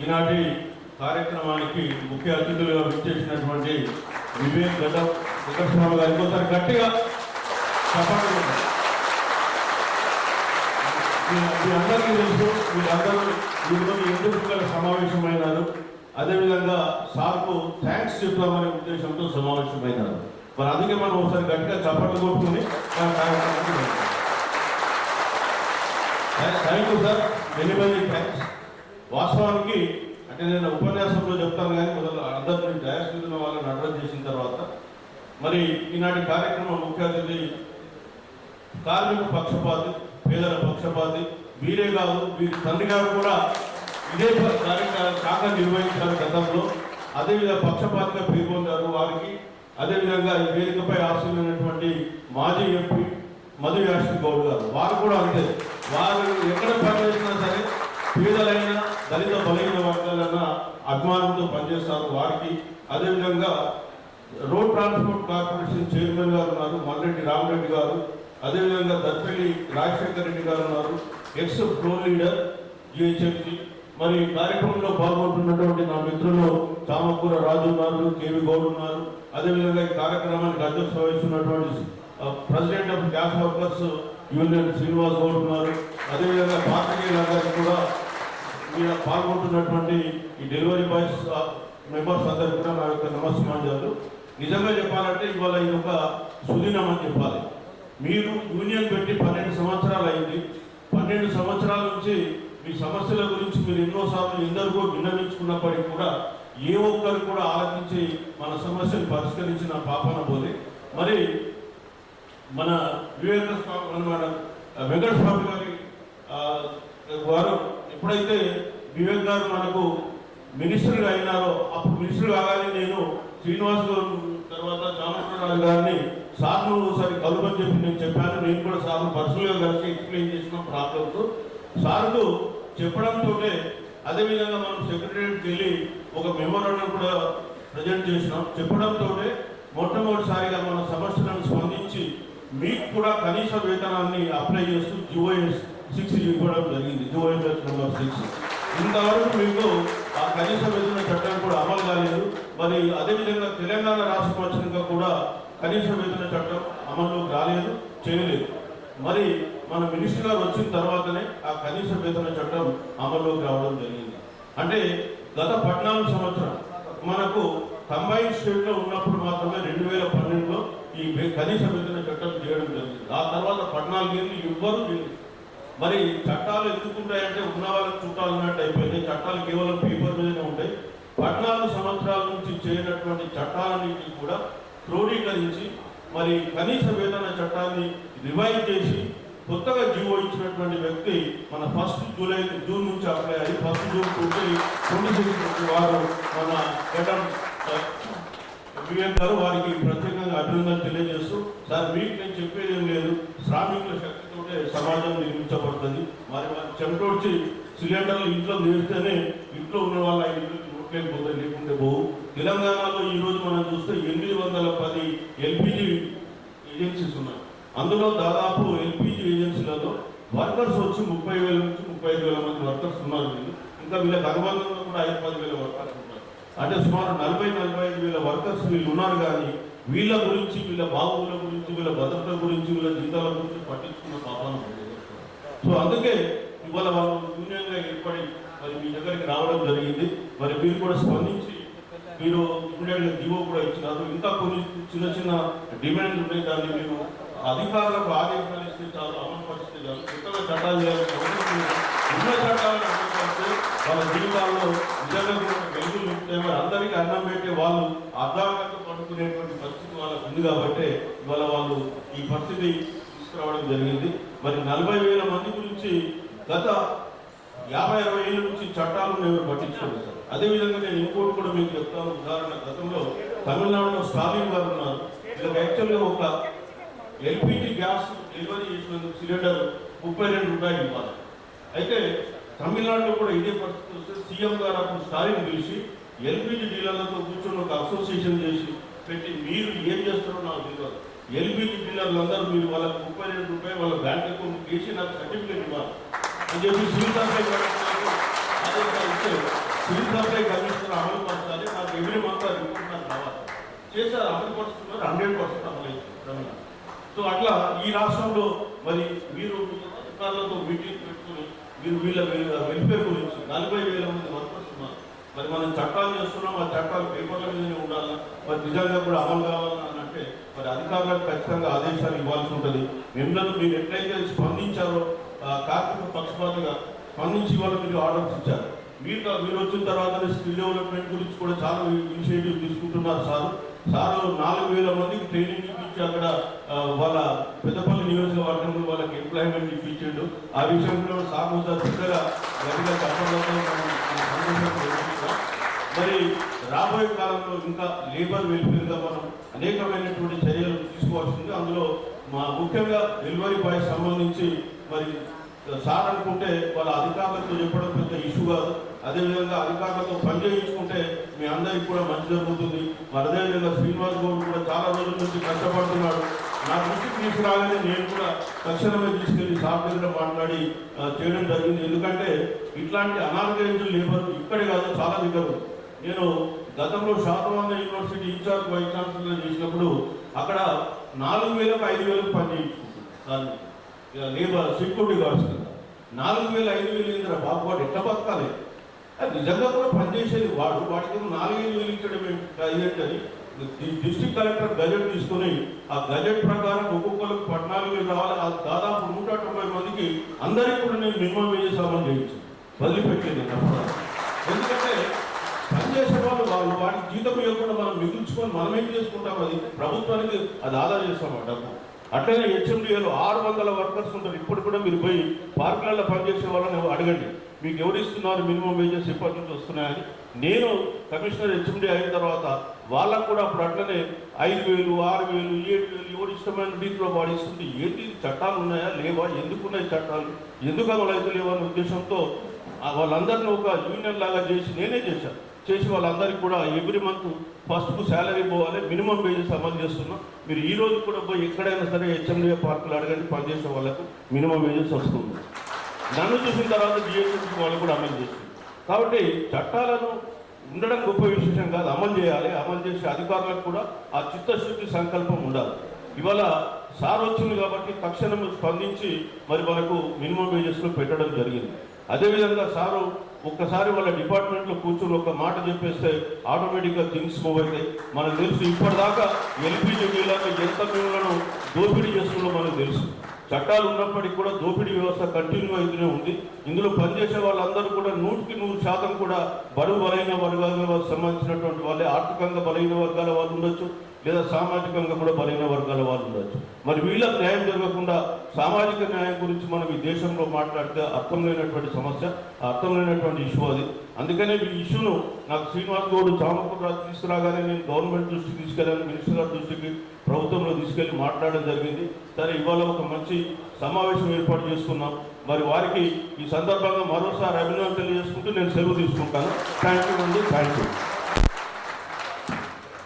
ఈనాటి కార్యక్రమానికి ముఖ్య అతిథులుగా విచ్చేసినటువంటి వివేక్ వెంకటస్వామి గారు ఇంకోసారి గట్టిగా చెప్పండి. మీ అందరికీ తెలుసు, మీరందరూ ఈరోజు ఎందుకు సమావేశమైనారు, అదేవిధంగా సార్కు థ్యాంక్స్ చెప్తామనే ఉద్దేశంతో సమావేశమైనారు. మరి అందుకే మనం ఒకసారి గట్టిగా చప్పట్లు కొట్టుకుని thank you sir, many many thanks. వాస్తవానికి అంటే నేను ఉపన్యాసంలో చెప్తాను కానీ మొదలు అందరినీ డయాస్ మీద వాళ్ళని అడ్రస్ చేసిన తర్వాత మరి ఈనాటి కార్యక్రమం ముఖ్య అతిథి కార్మిక పక్షపాతి, పేదల పక్షపాతి. వీరే కాదు, వీరి తండ్రి గారు కూడా ఇదే శాఖ నిర్వహించారు గతంలో. అదేవిధంగా పక్షపాతిగా పేర్కొంటారు వారికి. అదేవిధంగా ఈ వేదికపై ఆశీర్వైనటువంటి మాజీ ఎంపీ మధు యాష్కి గౌడ్ గారు, వారు కూడా అంతే. వారు ఎక్కడ పనిచేసినా సరే పేదలైన దళిత బలహీన వర్గాలైనా అభిమానంతో పనిచేస్తారు వారికి. అదేవిధంగా రోడ్ ట్రాన్స్పోర్ట్ కార్పొరేషన్ చైర్మన్ గారు ఉన్నారు మల్రెడ్డి రామరెడ్డి గారు. అదేవిధంగా దర్పల్లి రాజశేఖర్ రెడ్డి గారు ఉన్నారు, ఎక్స్ ఫ్లోర్ లీడర్ జిహెచ్ఎంసీ. మరి కార్యక్రమంలో పాల్గొంటున్నటువంటి నా మిత్రులు చామకూర రాజు ఉన్నారు, కేవి గౌడ్ ఉన్నారు. అదేవిధంగా ఈ కార్యక్రమానికి అధ్యక్షత వహిస్తున్నటువంటి president of gas workers union Srinivas Goud ఉన్నారు. అదేవిధంగా పాత్రికేయులందరికీ కూడా మీరు పాల్గొంటున్నటువంటి ఈ డెలివరీ బాయ్స్ మెంబర్స్ అందరికీ కూడా నా యొక్క నమస్కారాలు. నిజంగా చెప్పాలంటే ఇవాళ ఇది ఒక సుదినం అని చెప్పాలి. మీరు యూనియన్ పెట్టి 12 సంవత్సరాలు అయింది. 12 సంవత్సరాల నుంచి మీ సమస్యల గురించి మీరు ఎన్నోసార్లు ఎందరికో విన్నవించుకున్నప్పటికీ కూడా ఏ ఒక్కరు కూడా ఆలోచించి మన సమస్యను పరిష్కరించిన పాపన పోతే మరి మన వెంకటస్వామి గారి వారు ఎప్పుడైతే వివేక్ గారు మనకు మినిస్టర్గా అయినారో అప్పుడు మినిస్టర్ కాగానే నేను శ్రీనివాస్ గారు తర్వాత చామకూరరాజు గారిని సార్ను ఒకసారి కలుపని చెప్పి నేను చెప్పాను. నేను కూడా సార్ను పర్సనల్గా కలిసి ఎక్స్ప్లెయిన్ చేసిన ప్రాబ్లమ్స్ సార్కు చెప్పడంతో అదేవిధంగా మనం సెక్రటరీకి వెళ్ళి ఒక మెమోరాండం కూడా ప్రజెంట్ చేసినాం. చెప్పడంతో మొట్టమొదటిసారిగా మన సమస్యలను స్పందించి మీకు కూడా కనీస వేతనాన్ని అప్లై చేస్తూ జిఓఎస్ 6 ఇవ్వడం జరిగింది. జిఓఎస్ నెంబర్ 6 ఇంతవరకు మీకు ఆ కనీస వేతన చట్టం కూడా అమలు కాలేదు. మరి అదేవిధంగా తెలంగాణ రాష్ట్రం వచ్చినాక కూడా కనీస వేతన చట్టం అమల్లోకి రాలేదు, చేయలేదు. మరి మన మినిస్టర్ గారు వచ్చిన తర్వాతనే ఆ కనీస వేతన చట్టం అమల్లోకి రావడం జరిగింది. అంటే గత 14 సంవత్సరం మనకు కంబైన్ స్టేట్లో ఉన్నప్పుడు మాత్రమే 2012లో ఈ కనీస వేతన చట్టం చేయడం జరిగింది. ఆ తర్వాత 14 ఏళ్ళు ఎవ్వరూ లేదు. మరి చట్టాలు ఎందుకుంటాయంటే ఉన్న వాళ్ళకి చుట్టాలు ఉన్నట్టు అయిపోయింది. చట్టాలు కేవలం పేపర్ మీదనే ఉంటాయి. 14 సంవత్సరాల నుంచి చేయనటువంటి చట్టాలన్నింటినీ కూడా క్రోడీకరించి మరి కనీస వేతన చట్టాన్ని రివైజ్ చేసి కొత్తగా జీవో ఇచ్చినటువంటి వ్యక్తి మన 1 జూన్ నుంచి అప్లై అయ్యి 1 జూన్ 2026 వారు మన గతం వివేక్ గారు వారికి ప్రత్యేకంగా అభినందనలు తెలియజేస్తూ సార్ మీకు నేను చెప్పేది ఏం లేదు, శ్రామికుల శక్తితోటే సమాజం నిర్మించబడుతుంది. మరి వారు చెమటోడ్చి సిలిండర్లు ఇంట్లో నేర్స్తేనే ఇంట్లో ఉన్న వాళ్ళ ఇంట్లోకి నోట్లేకపోతే లేకుంటే పోవు. తెలంగాణలో ఈరోజు మనం చూస్తే 810 ఎల్పిజి ఏజెన్సీస్ ఉన్నాయి. అందులో దాదాపు ఎల్పిజి ఏజెన్సీలలో వర్కర్స్ వచ్చి 30,000 నుంచి 35,000 మంది వర్కర్స్ ఉన్నారు. ఇంకా వీళ్ళకి అనుబంధంగా కూడా 5-10,000 వర్కర్స్ ఉన్నారు. అంటే సుమారు 40-45,000 వర్కర్స్ వీళ్ళు ఉన్నారు. కానీ వీళ్ళ గురించి, వీళ్ళ బాబుల గురించి, వీళ్ళ భద్రత గురించి, వీళ్ళ జీతాల గురించి పట్టించుకున్న పాపాలను. సో అందుకే ఇవాళ వాళ్ళు యూనియన్గా ఏర్పడి మరి మీ దగ్గరికి రావడం జరిగింది. మరి మీరు కూడా స్పందించి మీరు ఇమ్మీడియట్గా జీవో కూడా ఇచ్చినారు. ఇంకా కొన్ని చిన్న చిన్న డిమాండ్లు ఉన్నాయి. దాన్ని మీరు అధికారులకు ఆదేశాలు ఇస్తే చాలు, అమలు పరిస్థితి చాలు. కొత్తగా చట్టాలు చేయాల్సిన ఉన్న చట్టాలను అమలు పరిస్తే వాళ్ళ జీవితాల్లో నిజంగా వెలుగులు ఉంటే మరి అందరికీ అన్నం పెట్టే వాళ్ళు అర్ధాంగంతో పడుకునేటువంటి పరిస్థితి వాళ్ళకు ఉంది. కాబట్టి ఇవాళ వాళ్ళు ఈ పరిస్థితి తీసుకురావడం జరిగింది. మరి 40,000 మంది గురించి గత 50-60 ఏళ్ళ నుంచి చట్టాలు ఎవరు పట్టించుకోలేదు సార్. అదేవిధంగా నేను ఇంకోటి కూడా మీకు చెప్తాను. ఉదాహరణ, గతంలో తమిళనాడులో స్టాలిన్ గారు ఉన్నారు. వీళ్ళకి యాక్చువల్గా ఒక ఎల్పిజి గ్యాస్ డెలివరీ చేసినందుకు సిలిండర్ 32 రూపాయలు ఇవ్వాలి. అయితే తమిళనాడులో కూడా ఇదే పరిస్థితి వస్తే సీఎం గారు అప్పుడు స్టాలిన్ పిలిచి ఎల్పిజి డీలర్లతో కూర్చొని ఒక అసోసియేషన్ చేసి పెట్టి మీరు ఏం చేస్తారో నాకు తెలియదు, ఎల్పిజి డీలర్లందరూ మీరు వాళ్ళకి 32 రూపాయలు వాళ్ళ బ్యాంక్ అకౌంట్ చేసి నాకు సర్టిఫికేట్ ఇవ్వాలి అని చెప్పి శ్రీకాంత్ ఆదేశాలు ఇచ్చారు. సివిల్ సప్లై కమిషనర్ అమలు పరచాలి, నాకు ఎవ్రీ మంత్ రిపోర్ట్ నాకు రావాలి. చేశారు, అమలు పరుస్తున్నారు, 100% అమలు. సో అట్లా ఈ రాష్ట్రంలో మరి మీరు అధికారులతో మీటింగ్ పెట్టుకుని మీరు వీళ్ళ వెల్ఫేర్ గురించి 40,000 మంది వర్కర్స్ ఉన్నారు. మరి మనం చట్టాలు చేస్తున్నాం, ఆ చట్టాలు పేపర్ల మీదనే ఉండాలా, మరి నిజంగా కూడా అమలు కావాలని అంటే మరి అధికారులకు ఖచ్చితంగా ఆదేశాలు ఇవ్వాల్సి ఉంటుంది. మిమ్మల్ని మీరు ఎట్లయితే స్పందించారో కార్మిక పక్షపాతగా స్పందించి వాళ్ళు మీరు ఆర్డర్స్ ఇచ్చారు. మీరు వచ్చిన తర్వాత స్కిల్ డెవలప్మెంట్ గురించి కూడా చాలా ఇనిషియేటివ్ తీసుకుంటున్నారు సార్. 4,000 మందికి ట్రైనింగ్ ఇప్పించి అక్కడ వాళ్ళ పెద్దపల్లి నియోజకవర్గంలో వాళ్ళకి ఎంప్లాయ్మెంట్ ఇప్పించాడు. ఆ విషయంలో సార్ పెద్దగా గట్టిగా చెప్పడంతో మరి రాబోయే కాలంలో ఇంకా లేబర్ వెల్ఫేర్గా మనం అనేకమైనటువంటి చర్యలు తీసుకోవాల్సింది. అందులో ముఖ్యంగా డెలివరీ బాయ్ సంబంధించి మరి సార్ అనుకుంటే వాళ్ళ అధికారులతో చెప్పడం పెద్ద ఇష్యూ కాదు. అదేవిధంగా అధికారులతో పనిచేయించుకుంటే మీ అందరికీ కూడా మంచి జరుగుతుంది. మరి అదేవిధంగా శ్రీనివాస్ గౌడ్ కూడా చాలా రోజుల నుంచి కష్టపడుతున్నాడు. నా దృష్టికి తీసుకురాగానే నేను కూడా తక్షణమే తీసుకెళ్లి సార్ దగ్గర మాట్లాడి చేయడం జరిగింది. ఎందుకంటే ఇట్లాంటి అనార్గనైజ్డ్ లేబర్ ఇక్కడే కాదు, చాలా దగ్గర. నేను గతంలో Satavahana university incharge vice chancellor చేసినప్పుడు అక్కడ 4,000కు 5,000కు పని చేయించుకుంటున్నాను లేబర్ సెక్యూరిటీ గార్డ్స్ కదా. 4,000 5,000 ఇంద్ర బాబు వాడు ఎట్లా బతకాలి? అది నిజంగా కూడా పనిచేసేది వాడికి 4,000 ఇచ్చడం ఏంటని డిస్ట్రిక్ట్ కలెక్టర్ గజెట్ తీసుకుని ఆ గజెట్ ప్రకారం ఒక్కొక్కరికి 14,000 రావాలి. దాదాపు 190 మందికి అందరికీ కూడా నేను మినిమం వేజెస్ అమలు చేయించాను, వదిలిపెట్టేది. ఎందుకంటే పనిచేసే వాళ్ళు వాడికి జీతం ఇవ్వకుండా మనం మిగుల్చుకొని మనం ఏం చేసుకుంటాం, అది ప్రభుత్వానికి అది ఆదా చేస్తాం ఆ డబ్బు. అట్లనే హెచ్ఎండిఏలో 600 వర్కర్స్ ఉంటారు. ఇప్పుడు కూడా మీరు పోయి పార్కులలో పనిచేసే వాళ్ళని అడగండి, మీకు ఎవరు ఇస్తున్నారు మినిమం వేజెస్ ఎప్పటి నుంచి వస్తున్నాయని. నేను కమిషనర్ హెచ్ఎండి అయిన తర్వాత వాళ్ళకు కూడా అప్పుడు అట్లనే 5,000 6,000 7,000 ఎవరు ఇష్టమైన రీతిలో వాడిస్తుంటే ఏంటి చట్టాలు ఉన్నాయా లేవా, ఎందుకున్నాయి చట్టాలు, ఎందుకు అమలు అయితే లేవా అనే ఉద్దేశంతో వాళ్ళందరినీ ఒక యూనియన్ లాగా చేసి నేనే చేసి వాళ్ళందరికీ కూడా ఎవ్రీ మంత్ ఫస్ట్కు శాలరీ పోవాలి, మినిమం వేజెస్ అమలు చేస్తున్నాం. మీరు ఈ రోజు కూడా పోయి ఎక్కడైనా సరే హెచ్ఎండిఏ పార్కులు అడగండి, పనిచేసే వాళ్ళకు మినిమం వేజెస్ వస్తుంది. నన్ను చూసిన తర్వాత జిఎస్టీ వాళ్ళు కూడా అమలు చేస్తుంది. కాబట్టి చట్టాలను ఉండడం గొప్ప విశేషం కాదు, అమలు చేయాలి. అమలు చేసే అధికారులకు కూడా ఆ చిత్తశుద్ధి సంకల్పం ఉండాలి. ఇవాళ సార్ వచ్చింది కాబట్టి తక్షణం స్పందించి మరి మనకు మినిమం వేజెస్లో పెట్టడం జరిగింది. అదేవిధంగా సారు ఒక్కసారి వాళ్ళ డిపార్ట్మెంట్లో కూర్చొని ఒక మాట చెప్పేస్తే ఆటోమేటిక్గా థింగ్స్ మూవ్ అవుతాయి. మనకు తెలుసు ఇప్పటిదాకా ఎల్పిజి వీళ్ళకి ఎంత మేములను దోపిడీ చేస్తుందో మనకు తెలుసు. చట్టాలు ఉన్నప్పటికీ కూడా దోపిడీ వ్యవస్థ కంటిన్యూ అవుతూనే ఉంది. ఇందులో పనిచేసే వాళ్ళందరూ కూడా 100% కూడా బడుగు బలహీన వర్గాలకు సంబంధించినటువంటి వాళ్ళే. ఆర్థికంగా బలహీన వర్గాల వాళ్ళు ఉండొచ్చు, లేదా సామాజికంగా కూడా బలహీన వర్గాల వాళ్ళు ఉండొచ్చు. మరి వీళ్ళకి న్యాయం జరగకుండా సామాజిక న్యాయం గురించి మనం ఈ దేశంలో మాట్లాడితే అర్థం లేనటువంటి సమస్య, అర్థం లేనటువంటి ఇష్యూ అది. అందుకనే ఈ ఇష్యూను నాకు శ్రీనివాస్ గౌడ్ చామకూర తీసుకురాగానే నేను గవర్నమెంట్ దృష్టికి తీసుకెళ్ళాను, మినిస్టర్ గారి దృష్టికి, ప్రభుత్వంలో తీసుకెళ్ళి మాట్లాడడం జరిగింది. సరే ఇవాళ ఒక మంచి సమావేశం ఏర్పాటు చేసుకున్నాం. మరి వారికి ఈ సందర్భంగా మరోసారి అభినందనలు తెలియజేసుకుంటూ నేను సెలవు తీసుకుంటాను. థ్యాంక్ యూ అండి, థ్యాంక్ యూ.